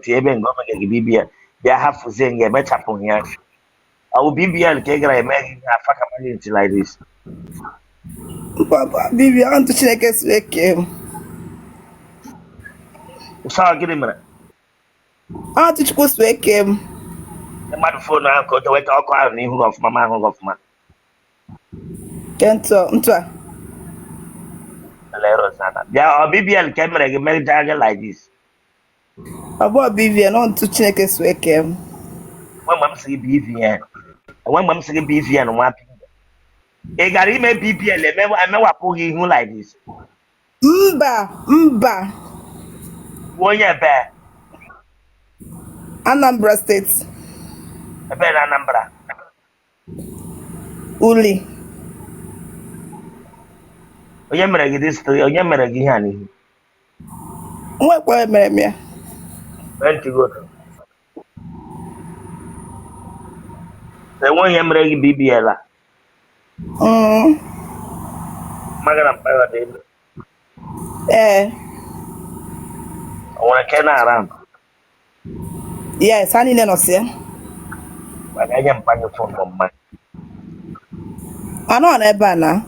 ti ebe ngo mege BBL bia hafuze nge be chapo here I will BBL ke gara eme afaka community like this Papa BBL to Chineke sweke so gini mara to Chukwu sweke e madu phone an ko to weta ọkụ ahụ n'ihu of mama ahụ of man Kento ntwa lero sana bia BBL ke mere ge mere jage like this Abo BBL on to Chineke sweke when mam say BVN when mam say BVN nwa pi e gara ime BBL eme wapụghị ihu like this Mba onye be Anambra State ebe na Anambra Uli onye mere gị this onye mere gị ihe a n'ihu nwekwa mere m ya Went go. Onye ihe mere gị BBL a magara mpaghara dị elu o nwere ke na-ara yes ha niile nọsi ya maka nye mpanye fon mma anọ na ebe a na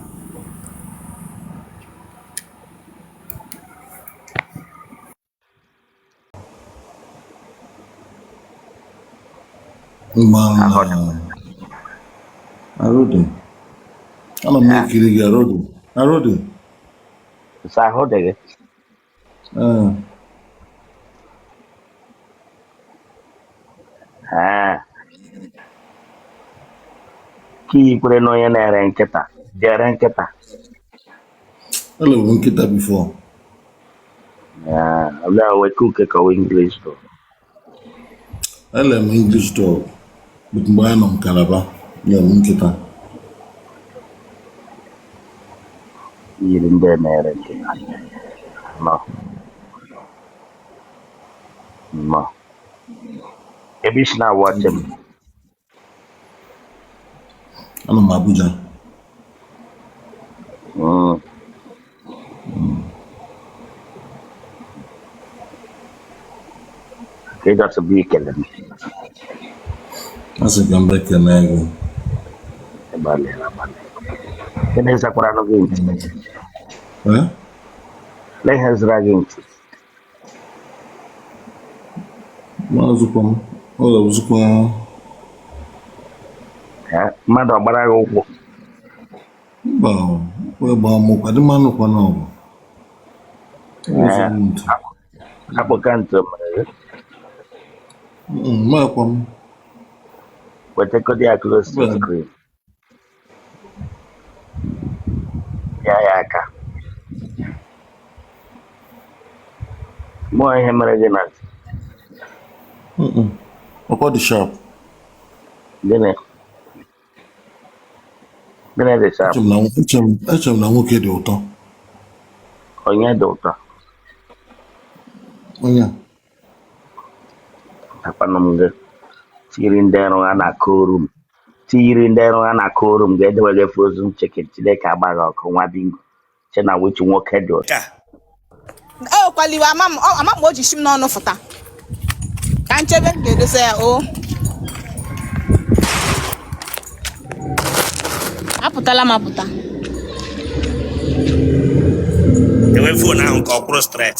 Arode. Ana m ekiri gị Arode. Sa ahụ dị gị ka ikwere na onye na-ere nkịta jere nkịta Hello, nkịta before. we cook ko English to Hello, English dog. But mgbe a nọ m Calabar, ya m nkịta. yiri ndị na-ere nkịta no ebe isi na-watch m Anọ m Abuja. ka ị gasị bụ ikele m Asị ka m ekele gị. Gịnị zakwara gị ntị? Lee ihe zara gị ntị. Maazụkwa m, ọ ga-abụzikwa mmadụ ọgbara gị ụkwụ. Mba, wee gbaa m ụkwụ, adị m anụkwa n'ọgụ. Akpụka ntị o mere gị. Makwa m. Wetekọdị ya close to screen. Ya aka. Mụọ ihe mere gị na ntị. Ọkwa dị sharp. Gịnị? Gịnị dị sharp? Echere m na nwoke dị ụtọ. Onye dị ụtọ? Onye a? Akpanụ m gị. Tiri ndị ọrụ ha na-akụ oru m. Tiri ndị ọrụ ha na-akụ oru m ga-edewe gị frozen chicken Chineke agbaghị ọkụ nwa bingo. Che na wichi nwoke dị ụtọ. Kwaliwe ama m o ji shi m n'ọnụ fụta. Ka nchebe m ga-edosa ya o. Apụtala m apụta. Ewe fon ahụ ka ọ kwụrụ straight.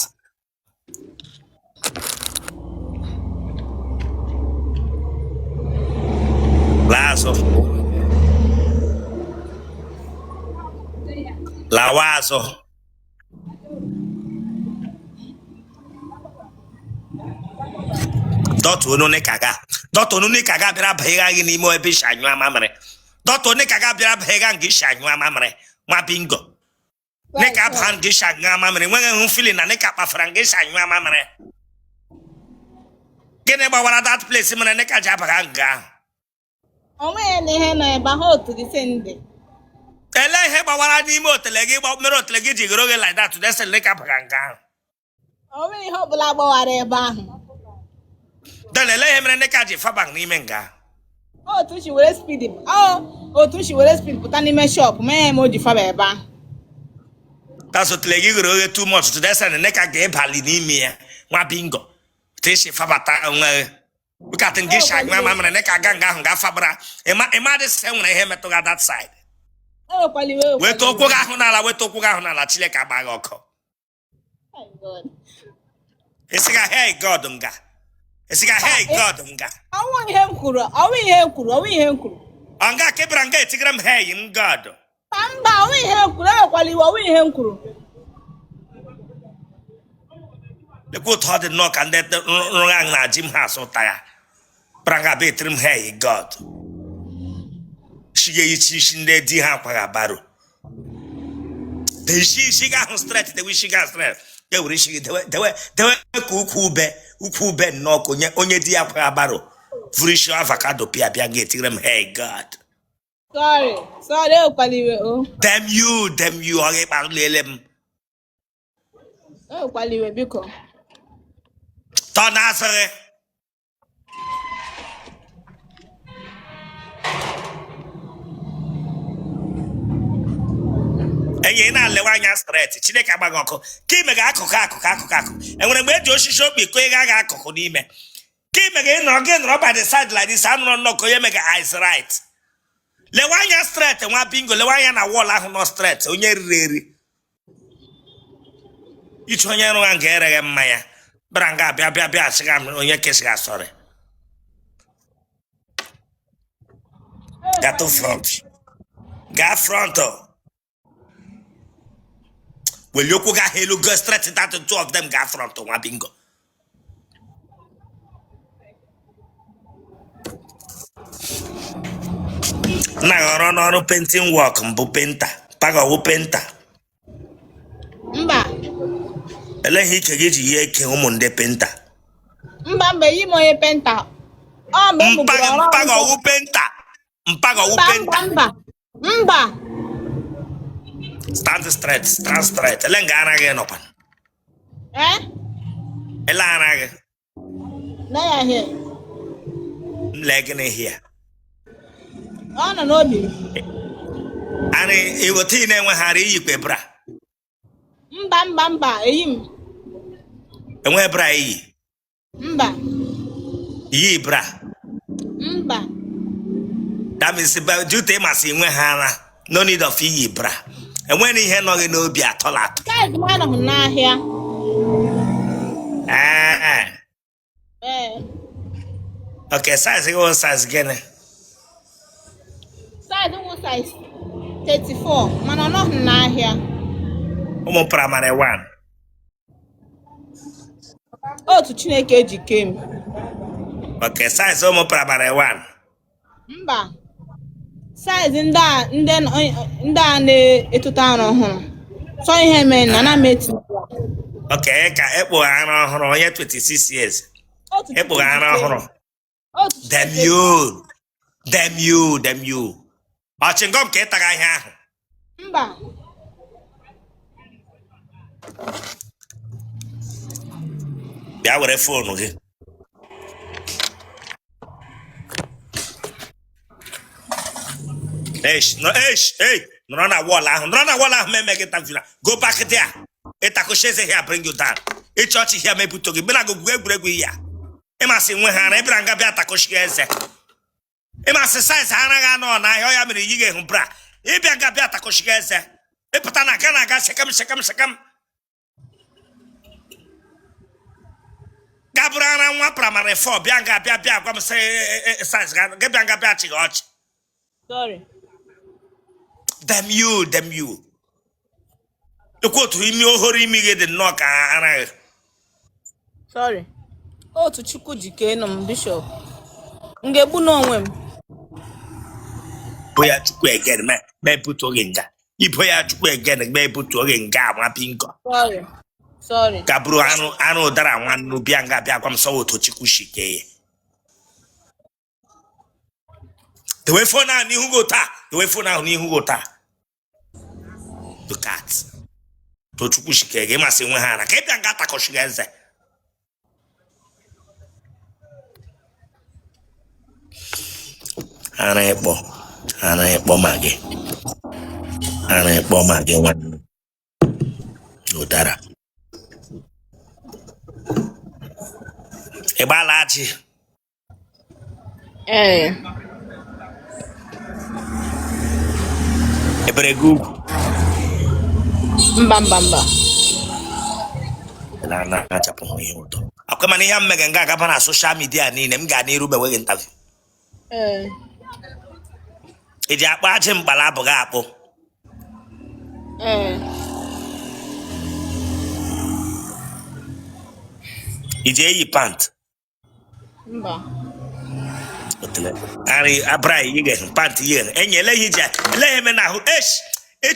Lazo. Lawazo. Dọtụ onye kaga bịara bịa gị n'ime ebe isi anyụ amamịrị. Dọtụ onye kaga bịara bịa gị nke isi anyụ amamịrị. Nwa bingo. Nika ba nke isi anyụ amamịrị. Nweghị hụ feeling na nika kpafara nke isi anyụ amamịrị. Gịnị gbawara that place mere nika ji abaga nga ahụ? Onwe na ihe nọ ebe ahụ otu dị sende. Ele ihe gbawara n'ime otele gị mere otele gị ji goro gị like that today sel nika abaga nga ahụ. Onwe ihe ọbụla gbawara ebe ahụ. Dele ele ihe mere nika ji fabang n'ime nga. Otu shi were speed pụta n'ime shop mee m o ji faba ebe ahụ. That's otele gị goro gị too much today sel nika ga-ebali n'ime ya. Nwa bingo. Tishi fabata onwe. Bukatin gisha nwa mamre ne ka ganga hu ga fabra. Ema de se nwere ihe meto ga that side. Wetu okwu ga ahụ n'ala, wetu okwu ga ahụ n'ala, Chileke agbaghị ọkụ. Esiga hey God nga. Esiga hey God nga. Ọwụ ihe m kwuru, ọwụ ihe m kwuru, ọwụ ihe m kwuru. Anga kebra nga etigra m hey in God. Mba, ọwụ ihe m kwuru, ekwaliwe ọwụ ihe m kwuru. The good hearted knock and that rang na Jim has so tired. Branga betrim hey God. She gave you de diha pagabaro. The she got straight, the wish she got straight. They were ukube knock onye dia pagabaro. Furisho avocado pia getting them hey God. Sorry, ekwaliwe o. Damn you, I get back lelem. Ekwaliwe biko. Tonasere. Enye na lewanya straight Chineke agbaghị ọkụ ka ime ga akụkụ enwere mgbe eji osisi okpi ko ị ga akụkụ n'ime ka ime ga ịnọrọ gị nọrọ by the side like this anụrụ nnọkọ ya mega eyes right lewanya straight nwa bingo lewanya na wall ahụ nọ straight onye riri eri ichu onye rụwa nga ereghe mmanya bara nga bịa asịga onye kesiga sorry gato front ga front Will you go hello go straight that the two of them go front to one bingo? Now run painting work mbu painter. Paga wo painter. Mba. Ele hi ke ji ye ke umunde painter. Mba yi mo ye painter. Oh me mu paga wo painter. Mpaga wo painter. Mba. Stand straight. Lenga anage no pan. Ela anage. Na ya here. Legene here. Oh no bi. Ani iwoti na enwe hari yikwe bra. Mba eyim. Enwe bra yi. Mba. Yi bra. Mba. That means jute masi enwe hara. No need of yi bra. And when he had no be at all. Guys, man of Nahia. Okay, size again. Size 34. Man, I'm not Nahia. Primary one. Oh, to Chineke came. Okay, size primary one. Mba. Size nda na-etuta arụ ọhụrụ. So ihe mee na meti. Okay, ka ekpo arụ ọhụrụ onye 26 years. Ekpo arụ ọhụrụ. Damn you. Ọchịngọm ka ịtaga ihe ahụ. Mba. Bịa were fonu gị. No, wall ahụ me make it go back there. Itakosheze here bring you down. E church here me put to give na go egwuregwu ya. E ma si nwe ha na ebra nga bịa takosheze. E ma si size ha na ga no na ahịa ya mere yi ga hu bra. E bịa nga bịa takosheze. E pụta na ga sekam. Gabura na nwa primary 4 bịa nga bịa gwa m size ga bịa nga bịa chi ọchị. Sorry. Damn you. The quote imi ohori imi ge the knock ara. Sorry. Oh, to Chukwu jike no Bishop. Ngebu no onwe m. Boya Chukwu again me put ogenga. Iboya Chukwu again me put ogenga ma pinko. Sorry. Kaburu anu dara nwannu bia nga bia kwam so to Chukwu shike. The way for now, ni hugo ta. Look at. To Chukwu shike ge ma se nwe ha na. Ka bia nga takoshige eze. Ana ekpo mage nwanne. Udara. aji. Ebere gị ugwu. Mba. Na-achapụ ihe ụtọ. Akwa mana ihe mmega nga agaba na soshal midia niile m ga n'iru bewe gị ntavi. Iji akpọ ajị mkpala abụghị akpụ. Iji eyi pant. Mba. Otele. Ari abrai yige pant yige. Enyele hija. Ele me na hu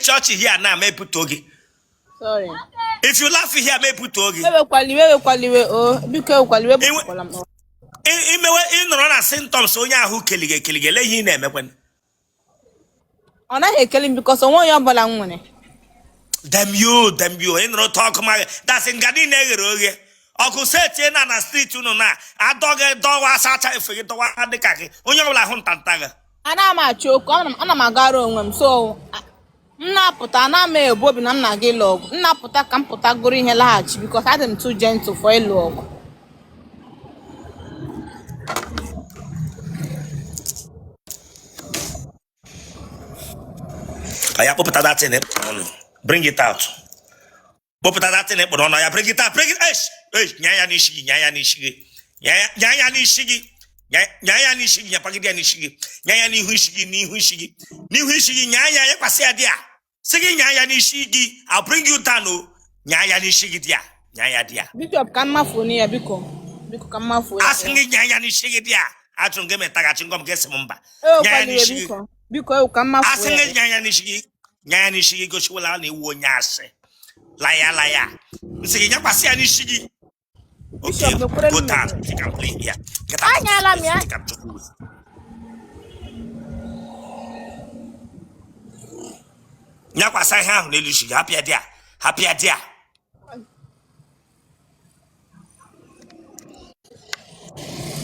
church here na me put ogi. Sorry. If you laugh here me put ogi. Wewe kwaliwe o. Biko kwaliwe bukola mo. Imewe inro na symptoms onye ahụ kelige ele ihe na emekwen. Ọ naghị ekele m because onwe onye ọbụla nwere. Damn you. Inro talk ma that's ngadi na eghere oghe. Ọkụ setie na street unu na adọgị dọwa asacha efe gị dọwa adịka gị onye ọbụla hụ ntanta gị. Ana m achọ oku, ana m agara onwe m so m na-apụta na m ebo obi na m na-aga ịlụ ọgụ. M na-apụta ka m pụta gụrụ ihe laghachi because I am too gentle for ịlụ ọgụ. Aya kpọpụta that thing bring it out. Kpọpụta that thing kpọrọ ọnụ ya bring it out. Nyanya n'isi gị nyanya n'isi gị nyapagide n'isi gị nyanya n'ihu isi gị n'ihu isi gị nyanya ya kwasị ya dị a sị gị nyanya n'isi gị I'll bring you down o nyanya n'isi gị dị a nyanya dị a Bishop ka mmafu ni ya biko ka mmafu ya asị gị nyanya n'isi gị dị a achụrụ gị metaghachi ngọm gị sị m mba nyanya n'isi gị biko ka mmafu asị gị nyanya n'isi gị gosiwala na ewu onye asị laya nsị gị nyakwasị ya n'isi gị. Okay, go down. You can play here. Get out. Nyakwa sai ha na elushi happy dia.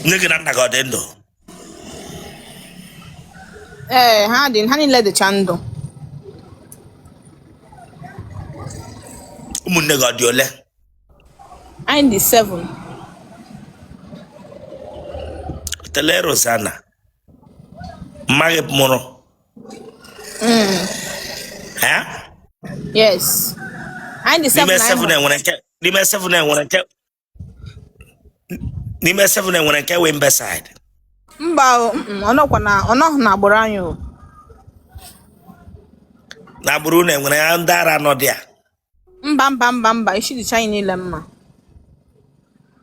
Nigga na God endo. Ha niile dị chando. Ụmụnne God dị ole? I'm the 7. Otele Rosanna. Mage moro. Yes. I'm the 7. Nime 7 nwere nke we mbeside. Mba ọnọkwa na agbụrụ anyị o. Na agbụrụ na nwere ya ndị ara nọ dị a. Mba isi dị chanyị niile mma.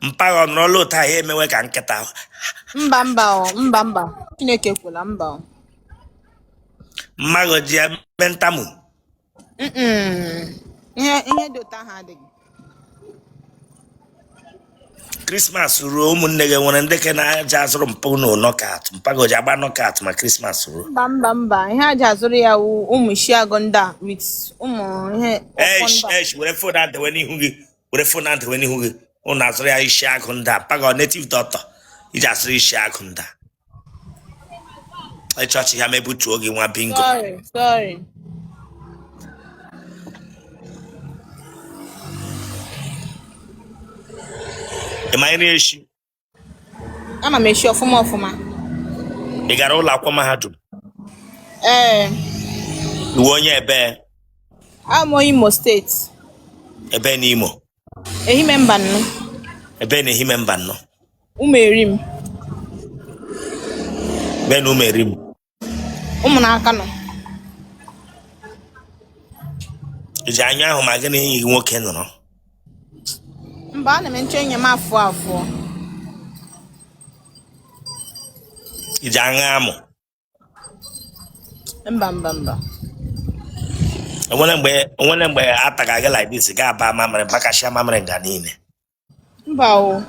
Mpaghọ n'ọlụ ụta ya emewe ka nkịta. Mba. Chineke kwela mba o. Mmaghọ ji eme ntamu. Ihe dị ụta ha adịghị. Christmas ruo ụmụnne gị nwere ndị ke na-aja azụrụ mpụ na knockout. Mpaghọ ji agba knockout ma Christmas ruo. Mba. Ihe aja azụrụ ya ụmụ isi agụ ndị a with ụmụ ihe. Were phone adewe n'ihu gị. Ụnụ azụrụ ya isi agụ ndị a mpaghọ native doctor iji asụrụ isi agụ ndị a chọọchị ya mebutuo gị nwa bingo. Sorry. Ị ma nri eshi? Ama m eshi ọfụma. Ị gara ụlọ akwụkwọ mahadum? Iwu onye ebe? I'm Imo State. Ebe n'Imo? Ehime mba nnụ. Ebe na ehime mba nnụ? Umerim. Ebe na Umerim? Ụmụnaka nọ. Iji anya ahụ ma gị na enyi gị nwoke nọrọ? Mba, ana m nche enyi m afọ. Iji anya amụ? Mba. Onwere mgbe ataga gị like this ga-aba mamịrị bakashia mamịrị nga niile. Mba o.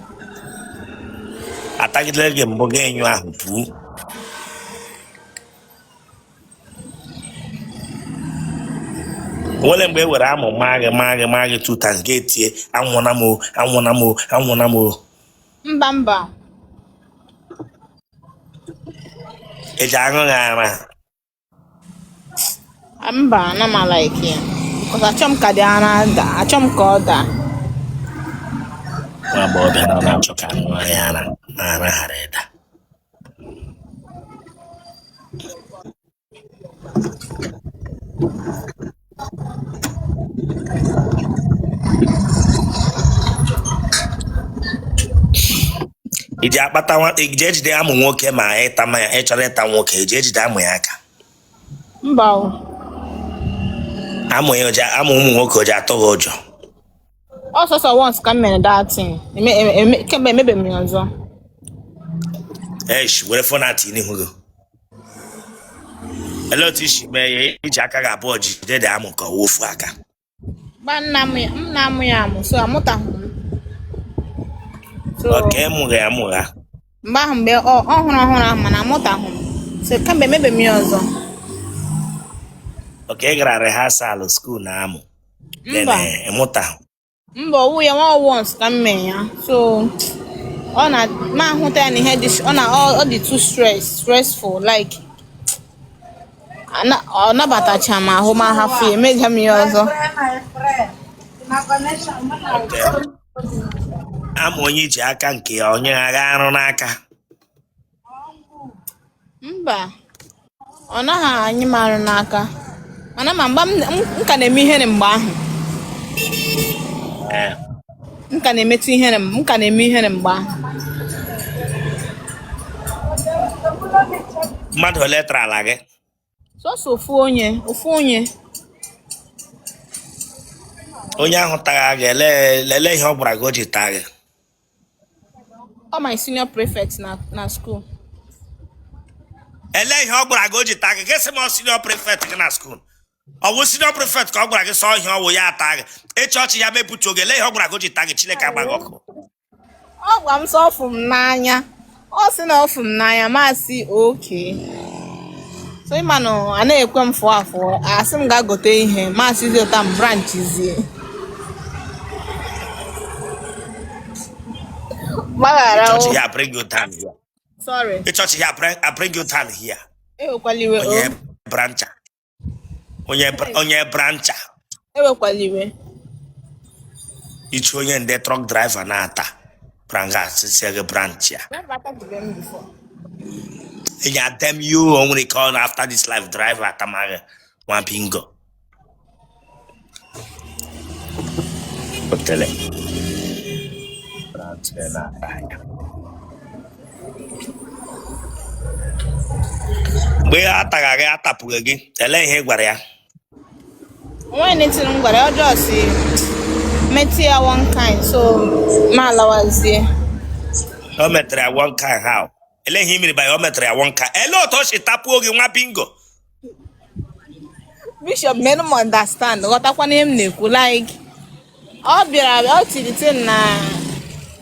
Atagidere gị mbụ ga-enyo ahụ pụọ. Onwere mgbe e were amụ maa gị 2 times ga-etie anwụna m o. Mba. Eji aṅụ gị ara? Mba, ana m like ya. Because achọ m ka dị ara da, achọ m ka ọ daa. Nwa agbọghọbịa na ọ na-achọ ka aṅụ ya ara. Mara hareda. Iji akpata ije ejide amụ nwoke ma ịta ma ya ịchọrọ ịta nwoke ije ejide amụ ya aka. Mba o. Amụ ya oja amụ ụmụ nwoke oja atọ gị ụjọ. Also once ka m mere that thing. Kemgbe emebe m ya ọzọ. Eish, were phone at n'ihu gị. Ele otu isi mee ya iji aka gị abụọ jide dị amụ ka ofu aka. Gba nna m na-amụ ya amụ so amụtaghị m. So Oke mụghị amụgha. mgbe ahụ mgbe ọhụrụ ahụ mana amụtaghị m. So kemgbe emebe m ya ọzọ. Oke gara rehearsal school na amụ. Mba. Ịmụta. Mba owu ya nwa once ka m mee ya. So ọ na ma ahụta ya na ihe dị ọ dị too stressful like ọ nabatacha m ahụ ma hafụ ya emega m ya ọzọ. Ama onye iji aka nke ya onye agha arụ n'aka. Mba ọ naghị anyị m arụ n'aka mana ma mgbe m ka na-eme ihere mgbe ahụ m ka na-emetụ ihere m ka na-eme ihere mgbe ahụ. Mmadụ ole tara ala gị? Sọsọ ofu onye Onye ahụ tagha gị lelee ihe ọ gwara gị o ji taa gị. ọ my senior prefect na school. Ele ihe ọ gwara gị o ji taa gị gịsị m senior prefect gị na school. Ọ bụ senior prefect ka ọ gwara gị sọ ihe ọ wụ ya ata gị. Echi ọchị ya mepụta oge ele ihe ọ gwara gị o ji taa gị Chineke agbaghị ọkụ. Ọ gwa m sọ ọfụ m n'anya ọ sị na ọfụ m n'anya masị oke so ịma na a na-ekwe m fụọ afọ asị m ga-agote ihe masị zi ụta m branchizie gbaghara o. Church here bring you down here. Sorry. The church here I bring you down here. Ewekwala iwe o. Onye brancha. Ewekwala iwe. Ichi onye nde truck driver na-ata. Pranga sisi branch ya. Yeah, damn you only call after this life driver atamage one bingo. Otele. Branch na mgbe ataga gị atapụghị gị ele ihe gwara ya When it's in gwara ọjọọ si metụ ya one kind so ma alawazie. o metere ya one kind how ele ihe imiri ba o metere ya one kind ele otu o si tapuo gị nwa bingo. Bishop made m understand ghọtakwana ihe m na-ekwu like ọ bịara ọ tiri tin na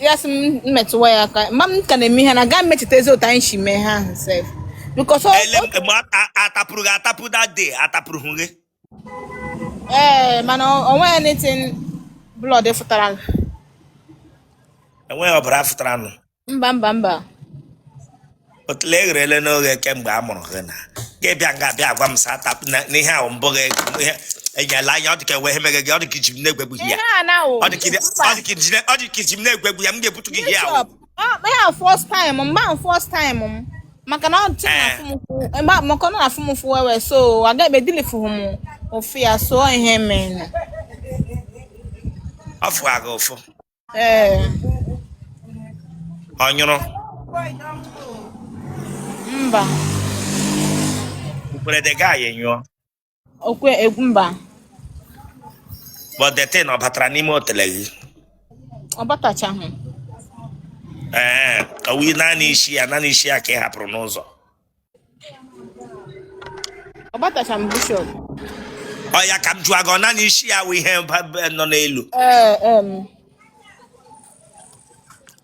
ya sị m metụwa ya aka ma m ka na-eme ihe na ga mmetụta ezi otu anyị si mee ha ahụ sef because ele atapụrụ gị atapụ that day atapụrụ hụ gị mana o nweghị anything blood fụtara enweghị ọbara fụtara nụ mba otule egherele n'oge kemgbe a mụrụ gị na gị bịa nga bịa gwa m sa atapụ n'ihe ahụ mbụ gị enyela anya ọ dị ka enwe ihe meghe gị ọ dị ka iji m na-egwegbu ya ọ dị ka iji m na-egwegbu ya m ga-ebutu gị ihe ahụ ya first time m maka na ọ dị maka na afụ m fụ wewe so agaghị edilifu m ofu ya so ihe mere ọ fụwa gị ụfụ ọ nyụrụ mba mkpụrụde gaa ya enyụọ okwe mba but the thing ọ batara n'ime otele gị ọ batachaghị ọwụ naanị isi ya ka ị hapụrụ n'ụzọ ọ batacha m bishop ọ ya ka m jụọ gị ọ naanị isi ya wụ ihe nọ n'elu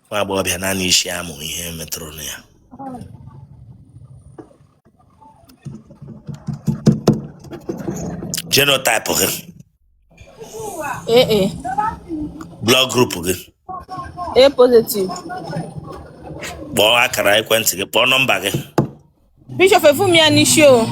nwa agbọghọbịa naanị isi ya mụ ihe metụrụ na ya genotype gị blood group gị A positive. Kpọọ akara ekwentị gị kpọọ nọmba gị Bishop efumi ya n'isi o.